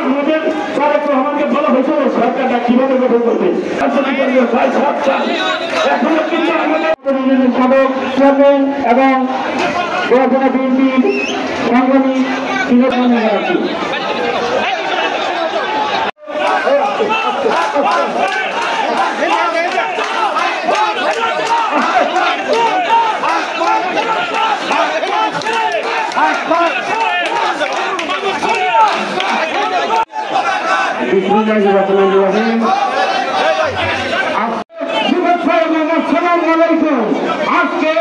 আমাদের তারেক রহমানকে বলা হয়েছিল সরকারটা কিভাবে গঠন করবে, এখনো কিন্তু আমাদের সাবেক চেয়ারম্যান এবং বিএনপির সংগ্রামী আজকে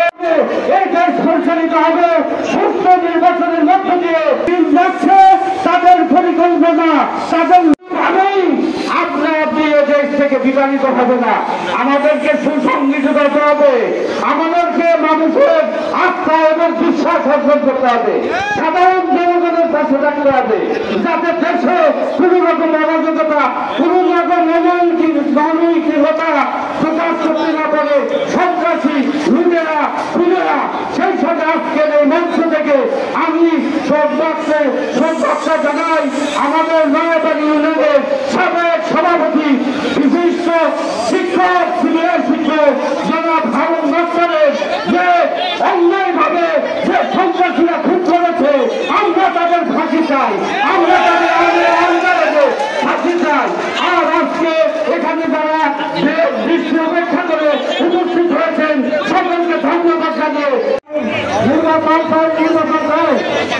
এই দেশ পরিচালিত হবে সুস্থ নির্বাচনের মধ্য দিয়ে যাচ্ছে তাদের পরিকল্পনা তাদের আমরা আপনি এই দেশ থেকে বিতাড়িত হবে না। আমাদেরকে সুসংগঠিত হতে হবে, আমাদেরকে মানুষের আস্থা এবং বিশ্বাস অর্জন করতে হবে, সাধারণ জনগণের পাশে রাখতে হবে, যাতে দেশে কোন রকম অরাজকতা কোন রকম অনৈতিকতা প্রকাশ করতে না পারে সন্ত্রাসী লুটেরা খুনেরা। সেই সাথে আজকের এই মঞ্চ থেকে আমি সৌভাগ্য জানাই আমাদের নয়াবাড়ি ইউনিয়নের সাবেক সভাপতি বিশিষ্ট শিক্ষক সিনিয়র শিক্ষক জনাব হারুন নস্করের যে অন্যায়ভাবে যে সন্ত্রাসীরা খুন করেছে আমরা তাদের ফাঁসি চাই, আমরা তাদের আন্দোলনে ফাঁসি চাই। আর আজকে এখানে যারা দৃষ্টি অপেক্ষা করে উপস্থিত হয়েছেন সকলকে ধন্যবাদ জানিয়ে নির্বাচন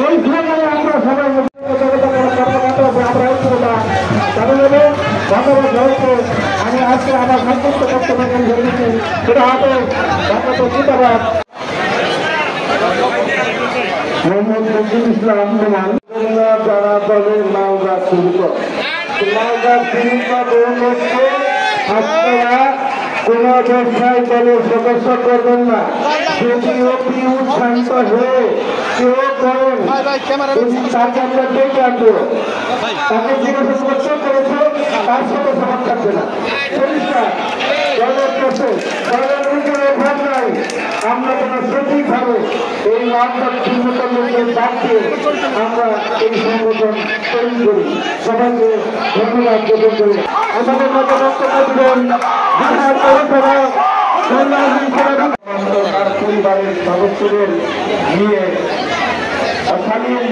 ওই সময় আমরা সবাই আমি আজকে আমার সন্তুষ্ট বক্তব্য ধরেছি সেটা হবে জিন্দাবাদ। মোহাম্মদ নজরুল ইসলাম যারা দলের মাওগাছ শুরু করে আপনারা কোন ব্যবসায় দলের সদস্য করবেন না। যদি অতি উৎসাহিত হয়ে কেউ করেন তাকে আমরা দেখে আনবো, তাকে যেভাবে সমস্যা করেছে তার সাথে সমাজ থাকবে না। পরিষ্কার দলের কাছে দলের নিজের ভাব নাই। আমরা যেন সঠিকভাবে এই লোকের বাদ দিয়ে আমরা এই সংগঠন তৈরি করি। সবাইকে ধন্যবাদ জ্ঞাপন করি। আমাদের মতো বক্তব্য দিবেন পরিবারের সদস্যদের নিয়ে অশালীন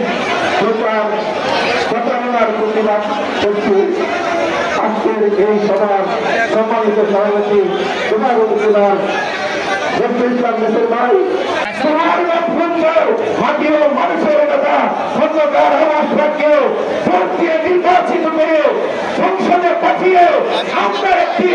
প্রচার প্রচারণার প্রতিবাদ করছি। আজকের এই সভার সম্মানিত সভাপতি উপজেলার ইসলাম দেশের ভাই মানুষের নেতা খন্দকার আওয়াজকে ভোট দিয়ে নির্বাচিত করে সংসদে পাঠিয়ে আমরা একটি